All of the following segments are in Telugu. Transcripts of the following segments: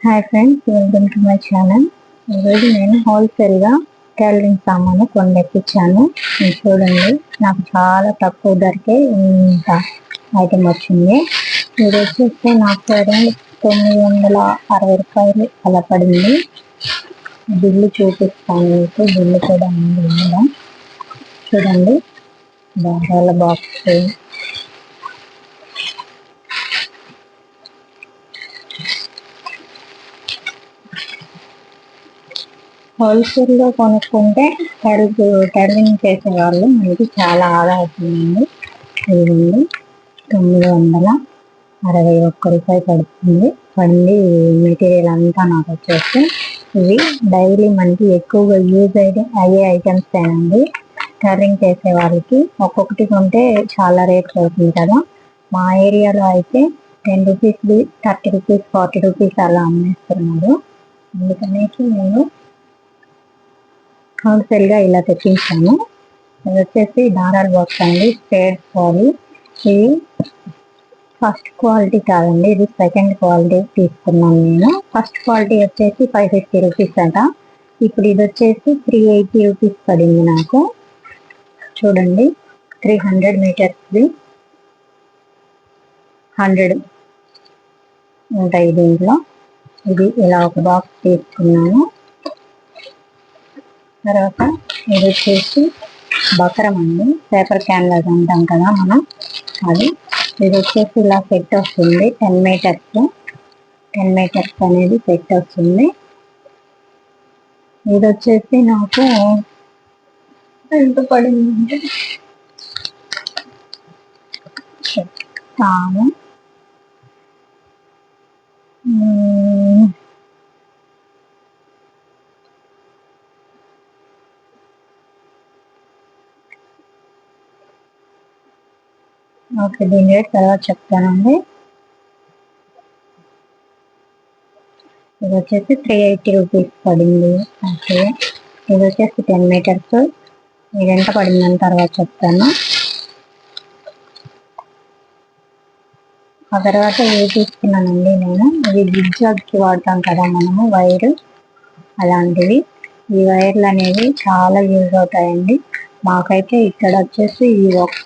Hi friends, welcome to my channel. ఈరోజు నేను హోల్సేల్గా టైలరింగ్ సామాను కొన్ని తెప్పించాను. మీరు చూడండి, నాకు చాలా తక్కువ ధరకే ఇంత ఐటమ్ వచ్చింది. ఇది వచ్చేసి నాకు అరౌండ్ 960 రూపాయలు అలా పడింది. బిల్లు చూపిస్తాను మీకు. బిల్లు కూడా ఉంది ఇందులో. చూడండి, దారాల బాక్స్, హోల్సేల్లో కొనుక్కుంటే టైలరింగ్ చేసే వాళ్ళు మనకి చాలా ఆదా అవుతుందండి. ఇదిగోండి, 961 రూపాయి పడింది. మెటీరియల్ అంతా నాకు వచ్చేసి ఇవి డైలీ మనకి ఎక్కువగా యూజ్ అయ్యే ఐటమ్స్ ఏనండి. టైలరింగ్ చేసే వాళ్ళకి ఒక్కొక్కటి కొంటే చాలా రేట్ అవుతుంది కదా. మా ఏరియాలో అయితే 10 రూపీస్, 30 రూపీస్, 40 రూపీస్ అలా అమ్మేస్తున్నారు. అందుకనేసి నేను హోల్సేల్గా ఇలా తెప్పించాను. ఇది వచ్చేసి దారాల బాక్స్ అండి, స్పేర్ పాలి. ఇది ఫస్ట్ క్వాలిటీ కాదండి, ఇది సెకండ్ క్వాలిటీ తీసుకున్నాను నేను. ఫస్ట్ క్వాలిటీ వచ్చేసి 550 రూపీస్ అట. ఇప్పుడు ఇది వచ్చేసి 380 రూపీస్ పడింది నాకు. చూడండి, 300 మీటర్స్ది 100 ఉంటాయి దీంట్లో. ఇది ఇలా ఒక బాక్స్ తీసుకున్నాను. తర్వాత ఇది వచ్చేసి బకరం అండి, పేపర్ క్యాన్వాస్ అంటాం కదా మనం, అది. ఇది వచ్చేసి ఇలా సెట్ వస్తుంది, 10 మీటర్స్ అనేది సెట్ వస్తుంది. ఇది వచ్చేసి నాకు ఎంత పడిందంటే చెప్తాను. ఓకే, దీని రేట్ తర్వాత చెప్తానండి. ఇది వచ్చేసి 380 రూపీస్ పడింది. ఓకే, ఇది వచ్చేసి 10 మీటర్స్. ఇది ఎంత పడిందని తర్వాత చెప్తాను. ఆ తర్వాత ఇది తీసుకున్నానండి నేను. ఇది జిగ్జాగ్కి వాడతాం కదా మనము, వైరు అలాంటివి. ఈ వైర్లు అనేవి చాలా యూజ్ అవుతాయండి. మాకైతే ఇక్కడ వచ్చేసి ఈ ఒక్క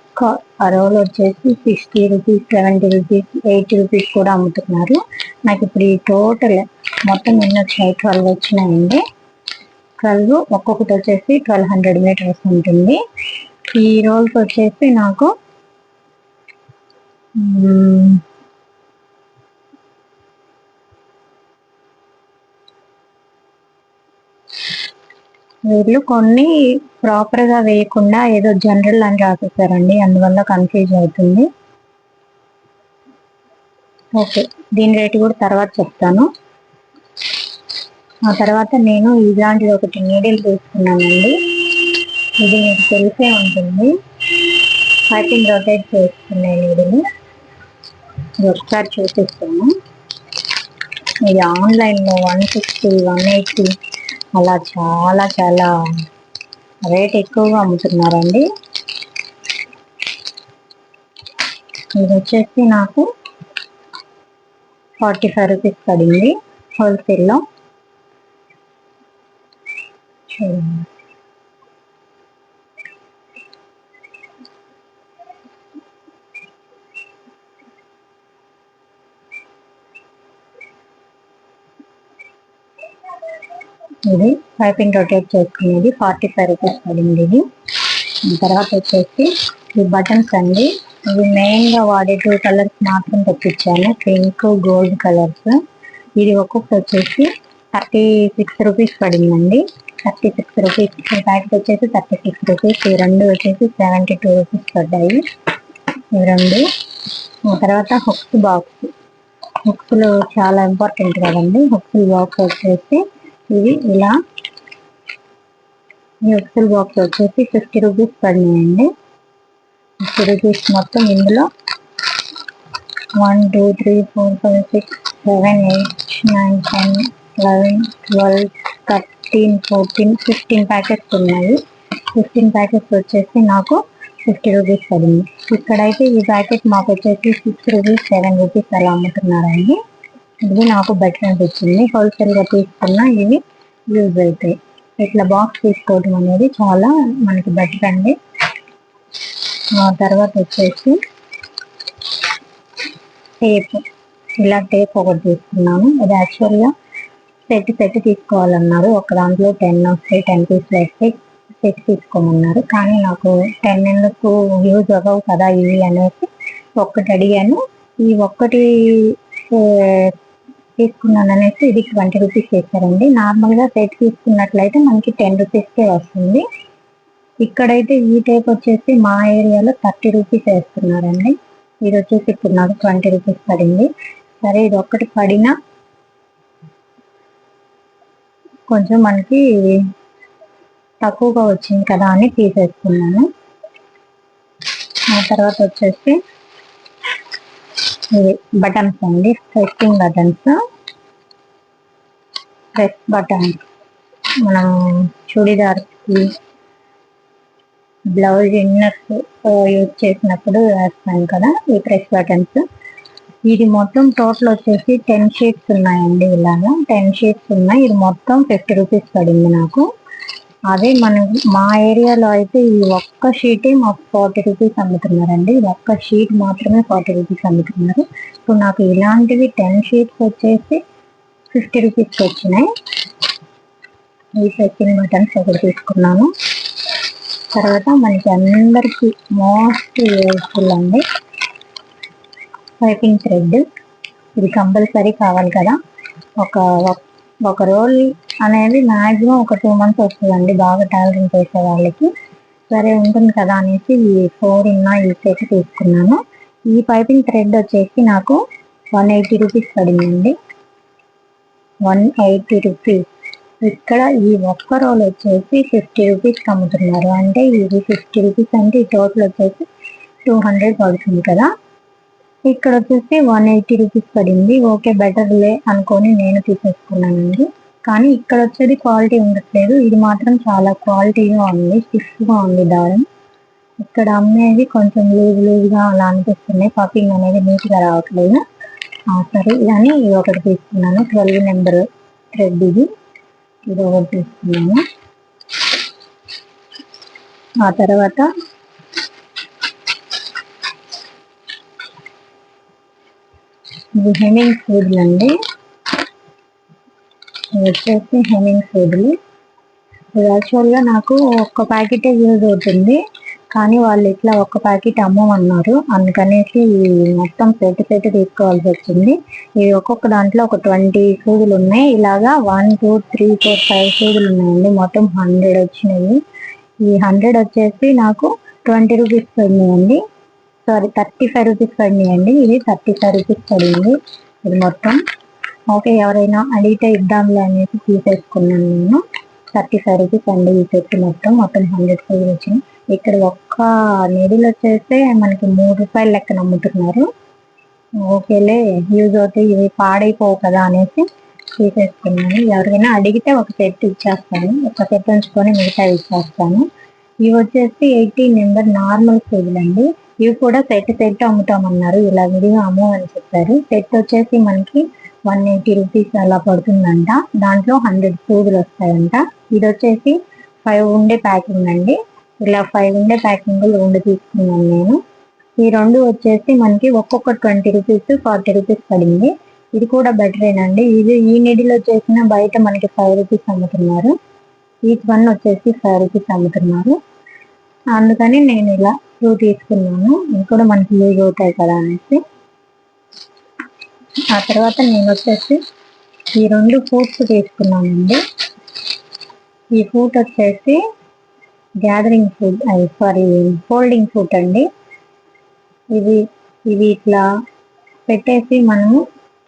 రోల్ వచ్చేసి 60 రూపీస్, 70 రూపీస్, 80 రూపీస్ కూడా అమ్ముతున్నారు. నాకు ఇప్పుడు ఈ టోటల్ మొత్తం ఎన్ని వచ్చినాయి? 12 వచ్చినాయండి. 12, ఒక్కొక్కటి వచ్చేసి 1200 మీటర్స్ ఉంటుంది. ఈ రోల్స్ వచ్చేసి నాకు వీళ్ళు కొన్ని ప్రాపర్గా వేయకుండా ఏదో జనరల్ అని రాసేసారండి, అందువల్ల కన్ఫ్యూజ్ అవుతుంది. ఓకే, దీని రేటు కూడా తర్వాత చెప్తాను. ఆ తర్వాత నేను ఇలాంటిది ఒకటి నీడిల్ తీసుకున్నానండి. ఇది మీకు తెలిసే ఉంటుంది, పైపింగ్ రొటేట్ చేసుకునే నీడిల్. ఇది ఒకసారి చూపిస్తాను. ఇది ఆన్లైన్లో 160, 180 అలా చాలా చాలా రేట్ ఎక్కువగా అమ్ముతున్నారండి. ఇది వచ్చేసి నాకు 45 రూపీస్ పడింది హోల్సేల్లో. చూడండి, ఇది పైపింగ్ రొటేట్ చేసుకునేది 45 రూపీస్ పడింది ఇది. తర్వాత వచ్చేసి ఈ బటన్స్ అండి. ఇవి మెయిన్గా వాడే 2 కలర్స్ మాత్రం తెప్పించాను, పింక్, గోల్డ్ కలర్స్. ఇది ఒక్కొక్కటి వచ్చేసి 36 రూపీస్ పడిందండి. 36 రూపీస్. ఈ ప్యాకెట్ వచ్చేసి 36 రూపీస్. ఈ రెండు వచ్చేసి 72 రూపీస్ పడ్డాయి, ఈ రెండు. తర్వాత హుక్స్ బాక్స్. హుక్స్లు చాలా ఇంపార్టెంట్ కదండి. హుక్స్ బాక్స్ వచ్చేసి ఇవి ఇలా. ఈ హుక్స్ బాక్స్ వచ్చేసి 50 రూపీస్ పడినాయండి. 50 రూపీస్ మొత్తం. ఇందులో 1, 2, 3, 4, 5, 6, 7, 8, 9, 10, 11, 12, 13, 14, 15 ప్యాకెట్స్ ఉన్నాయి. 15 ప్యాకెట్స్ వచ్చేసి నాకు 50 రూపీస్ పడింది. ఇక్కడైతే ఈ ప్యాకెట్ మాకు వచ్చేసి 6 రూపీస్, 7 రూపీస్ అలా అమ్ముతున్నారండి. ఇది నాకు బెటర్ అనిపించింది. హోల్సేల్గా తీసుకున్నా ఇవి యూజ్ అవుతాయి. ఇట్లా బాక్స్ తీసుకోవడం అనేది చాలా మనకి బెటర్ అండి. తర్వాత వచ్చేసి టేప్, ఇలా టేప్ ఒకటి తీసుకున్నాను. ఇది యాక్చువల్గా సెట్ తీసుకోవాలన్నారు. ఒక దాంట్లో 10 వస్తాయి, 10 పీస్లు వస్తాయి, సెట్ తీసుకోమన్నారు. కానీ నాకు 10 ఎందుకు, యూజ్ అవ్వవు కదా ఇవి అనేసి ఒక్కటి అడిగాను. ఈ ఒక్కటి తీసుకున్నాను అనేసి ఇది 20 రూపీస్ చేశారండి. నార్మల్గా సెట్ తీసుకున్నట్లయితే మనకి 10 రూపీస్కే వస్తుంది. ఇక్కడైతే ఈ టేప్ వచ్చేసి మా ఏరియాలో 30 రూపీస్ వేస్తున్నారండి. ఇది వచ్చేసి ఇప్పుడు నాకు 20 రూపీస్ పడింది. సరే ఇది ఒక్కటి పడినా కొంచెం మనకి తక్కువగా వచ్చింది కదా అని తీసేసుకున్నాను. ఆ తర్వాత వచ్చేసి ఇది బటన్స్ అండి, స్ట్రెచ్చింగ్ బటన్స్, ప్రెస్ బటన్స్. మనం చూడీదార్కి బ్లౌజ్ ఇన్నర్స్ యూజ్ చేసినప్పుడు వేస్తాం కదా ఈ ప్రెస్ బటన్స్. ఇది మొత్తం టోటల్ వచ్చేసి 10 షీట్స్ ఉన్నాయండి. ఇలాగా 10 షీట్స్ ఉన్నాయి. ఇది మొత్తం 50 రూపీస్ పడింది నాకు. అదే మా ఏరియాలో అయితే ఈ ఒక్క షీటే మాకు 40 రూపీస్ అమ్ముతున్నారండి. ఒక్క షీట్ మాత్రమే 40 రూపీస్ అమ్ముతున్నారు. సో నాకు ఇలాంటివి 10 షీట్స్ వచ్చేసి 50 రూపీస్కి వచ్చినాయి. ఈ సెట్టింగ్ బటన్స్ ఒకటి తీసుకున్నాను. తర్వాత మనకి అందరికి మోస్ట్ యూస్ఫుల్ అండి పైపింగ్ థ్రెడ్. ఇది కంపల్సరీ కావాలి కదా. ఒక రోల్ అనేది మ్యాక్సిమం ఒక 2 months వస్తుందండి బాగా టైలరింగ్ చేసే వాళ్ళకి. సరే ఉంటుంది కదా అనేసి ఈ 4 ఉన్న ఈ సెట్ తీసుకున్నాను. ఈ పైపింగ్ థ్రెడ్ వచ్చేసి నాకు 180 రూపీస్ పడిందండి. 180 రూపీస్. ఇక్కడ ఈ ఒక్క రోల్ వచ్చేసి 50 రూపీస్కి అమ్ముతున్నారు. అంటే ఇది 50 రూపీస్ అంటే ఈ టోటల్ వచ్చేసి 200 పడుతుంది కదా. ఇక్కడ వచ్చేసి 180 రూపీస్ పడింది. ఓకే బెటర్లే అనుకొని నేను తీసేసుకున్నానండి. కానీ ఇక్కడ వచ్చేది క్వాలిటీ ఉండట్లేదు. ఇది మాత్రం చాలా క్వాలిటీగా ఉంది, స్టిఫ్గా ఉంది దారం. ఇక్కడ అమ్మేది కొంచెం లూజ్గా అలా అనిపిస్తున్నాయి. పఫింగ్ అనేది నీట్గా రావట్లేదు. సరే అని ఇది ఒకటి తీసుకున్నాను. 12 నెంబర్ థ్రెడ్ ఇది ఒకటి తీసుకున్నాను. ఆ తర్వాత ఇది హెమింగ్ సూదులు అండి. ఇది వచ్చేసి హెమింగ్ సూదులు. ఇది యాక్చువల్గా నాకు ఒక్క ప్యాకెటే యూజ్ అవుతుంది. కానీ వాళ్ళు ఇట్లా ఒక్క ప్యాకెట్ అమ్మమన్నారు. అందుకనేసి మొత్తం సెట్ తీసుకోవాల్సి వచ్చింది. ఇది ఒక్కొక్క దాంట్లో ఒక 20 సూదులు ఉన్నాయి. ఇలాగా 1 2 3 4 5 సూదులు ఉన్నాయండి. మొత్తం 100 వచ్చినాయి. ఈ 100 వచ్చేసి నాకు 20 రూపీస్ పడినాయండి. సారీ 35 రూపీస్ పడినాయండి. ఇది 35 రూపీస్ పడింది ఇది మొత్తం. ఓకే ఎవరైనా అడిగితే ఇద్దాంలే అనేసి తీసేసుకున్నాను నేను. 35 రూపీస్ అండి ఈ సెట్ మొత్తం 100 సూదులు వచ్చినాయి. ఇక్కడ ఒక్క నీడిల్ వచ్చేస్తే మనకి 3 రూపాయలు లెక్కన అమ్ముతున్నారు. ఓకేలే యూజ్ అవుతాయి, ఇవి పాడైపోవు కదా అనేసి తీసేసుకున్నాను. ఎవరికైనా అడిగితే ఒక సెట్ ఇచ్చేస్తాను, ఒక సెట్ ఉంచుకొని మిగతా ఇచ్చేస్తాను. ఇవి వచ్చేసి 18 నెంబర్ నార్మల్ సూదులు అండి. ఇవి కూడా సెట్ అమ్ముతామన్నారు. ఇలా విడిగా అమ్మని చెప్పారు. సెట్ వచ్చేసి మనకి 180 రూపీస్ అలా పడుతుందంట. దాంట్లో 100 సూదులు వస్తాయంట. ఇది వచ్చేసి 5 ఉండే ప్యాకింగ్ అండి. ఇలా 5 ఉండే ప్యాకింగ్ 2 తీసుకున్నాను నేను. ఈ 2 వచ్చేసి మనకి ఒక్కొక్క 20 రూపీస్ 40 రూపీస్ పడింది. ఇది కూడా బెటరేనండి. ఇది ఈ నీడిలో చేసిన బయట మనకి 5 రూపీస్ అమ్ముతున్నారు. ఈచ్ వన్ వచ్చేసి 5 రూపీస్ అమ్ముతున్నారు. అందుకని నేను ఇలా 2 తీసుకున్నాను. ఇది కూడా మనకి యూజ్ అవుతాయి కదా అనేసి. ఆ తర్వాత నేను వచ్చేసి ఈ 2 ఫూట్స్ తీసుకున్నానండి. ఈ ఫూట్ వచ్చేసి గ్యాదరింగ్ ఫూట్, ఫోల్డింగ్ ఫూట్ అండి. ఇవి ఇట్లా పెట్టేసి మనము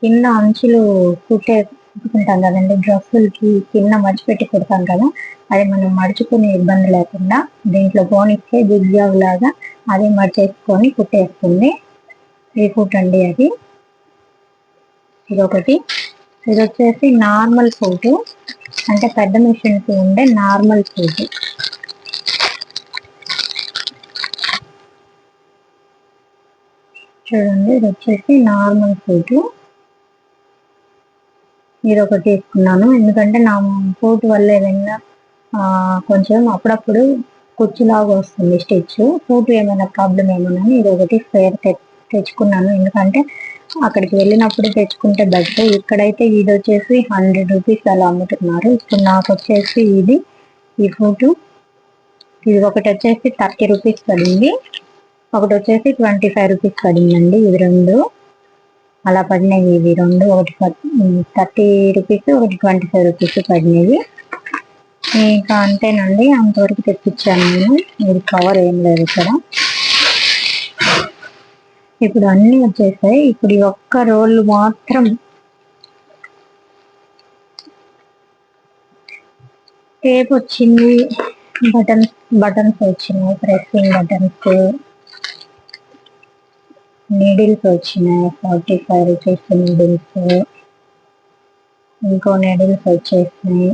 కింద అంచులు కుట్టుకుంటాం కదండి. డ్రెస్సులకి కింద మడిచిపెట్టి కుడతాం కదా, అది మనం మడుచుకునే ఇబ్బంది లేకుండా దీంట్లో పోనిస్తే జిగ్జాగ్ లాగా అది మడిచేసుకొని కుట్టేస్తుంది. ఈ ఫూట్ అండి అది. ఇదొకటి. ఇది వచ్చేసి నార్మల్ ఫూట్, అంటే పెద్ద మిషన్స్ ఉండే నార్మల్ ఫూట్. చూడండి ఇది వచ్చేసి నార్మల్ ఫూట్. ఇది ఒకటి తీసుకున్నాను. ఎందుకంటే నా ఫోట్ వల్ల ఏదైనా కొంచెం అప్పుడప్పుడు కుచ్చులాగా వస్తుంది స్టిచ్. ఫోట్ ఏమైనా ప్రాబ్లం ఏమైనా ఇది ఒకటి స్పేర్ తెచ్చుకున్నాను. ఎందుకంటే అక్కడికి వెళ్ళినప్పుడు తెచ్చుకుంటే బెటర్. ఇక్కడైతే ఇది వచ్చేసి 100 రూపీస్ అలా అమ్ముతున్నారు. ఇప్పుడు నాకు వచ్చేసి ఈ ఫోటు ఇది ఒకటి వచ్చేసి 30 రూపీస్ పడింది, ఒకటి వచ్చేసి 25 రూపీస్ పడిందండి. ఇవి రెండు అలా పడినాయి. ఇవి రెండు ఒకటి 30 రూపీస్, ఒకటి 25 రూపీస్ పడినవి. ఇంకా అంతేనండి, అంతవరకు తెప్పించాను నేను. ఇది కవర్ ఏం లేదు ఇక్కడ. ఇప్పుడు అన్నీ వచ్చేసాయి. ఇప్పుడు ఈ ఒక్క రోల్ మాత్రం టేప్ వచ్చింది, బటన్స్ వచ్చినాయి, ప్రెస్సింగ్ బటన్స్, నీడిల్స్ వచ్చినాయి. 45 రూపీస్ నీడిల్స్, ఇంకో నీడిల్స్ వచ్చేసినాయి.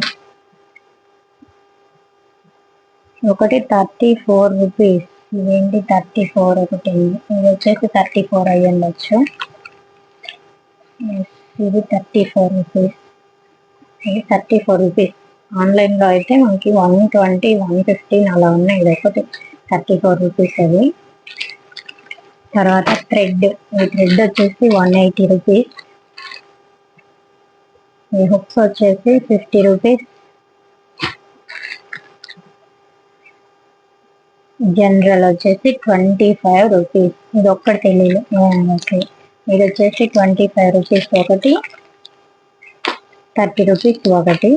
ఒకటి 34 రూపీస్. ఇదేంటి 34 ఒకటి, ఇది వచ్చేసి 34 అయ్యి ఉండొచ్చు. ఇది 34 రూపీస్, ఇది 34 రూపీస్. ఆన్లైన్లో అయితే మనకి 120, 115 అలా ఉన్నాయి. ఇది ఒకటి 34 రూపీస్ అది. తర్వాత థ్రెడ్, ఈ థ్రెడ్ వచ్చేసి 180 రూపీస్. ఈ హుక్స్ వచ్చేసి 50 రూపీస్. జనరల్ వచ్చేసి 25 రూపీస్. ఇది ఒక్కటి తెలియదు. ఓకే, ఇది వచ్చేసి 25 రూపీస్ ఒకటి, 30 రూపీస్ ఒకటి.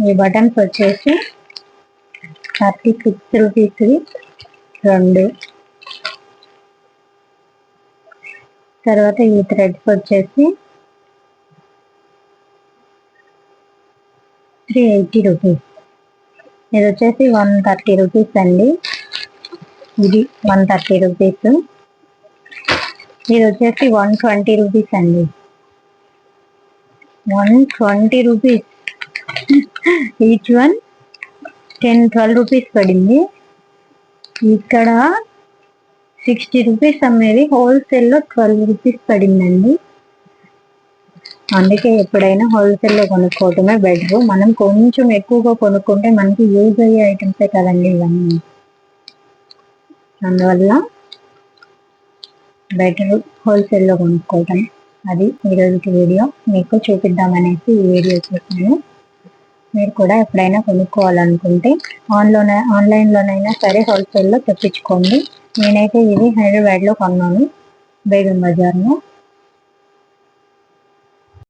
ఈ బటన్స్ వచ్చేసి 36 రూపీస్ రెండు. తర్వాత ఈ థ్రెడ్స్ వచ్చేసి 380 రూపీస్. ఇది వచ్చేసి 130 రూపీస్ అండి. ఇది 130 రూపీస్. ఇది వచ్చేసి 120 రూపీస్ అండి. 120 రూపీస్. ఈచ్ వన్ 10-12 రూపీస్ పడింది. ఇక్కడ 60 రూపీస్ అమ్మేది, హోల్సేల్లో 12 రూపీస్ పడిందండి. అందుకే ఎప్పుడైనా హోల్సేల్లో కొనుక్కోవటమే బెటర్. మనం కొంచెం ఎక్కువగా కొనుక్కుంటే మనకి యూజ్ అయ్యే ఐటమ్సే కదండి ఇవన్నీ. అందువల్ల బెటర్ హోల్సేల్లో కొనుక్కోవటం. అది ఈరోజుకి వీడియో, మీకు చూపిద్దామనేసి ఈ వీడియో చేశాను. మీరు కూడా ఎప్పుడైనా కొనుక్కోవాలనుకుంటే ఆన్లైన్లోనైనా సరే హోల్సేల్లో తెప్పించుకోండి. నేనైతే ఇది హైదరాబాద్లో కొన్నాను, బేగం బజార్లో.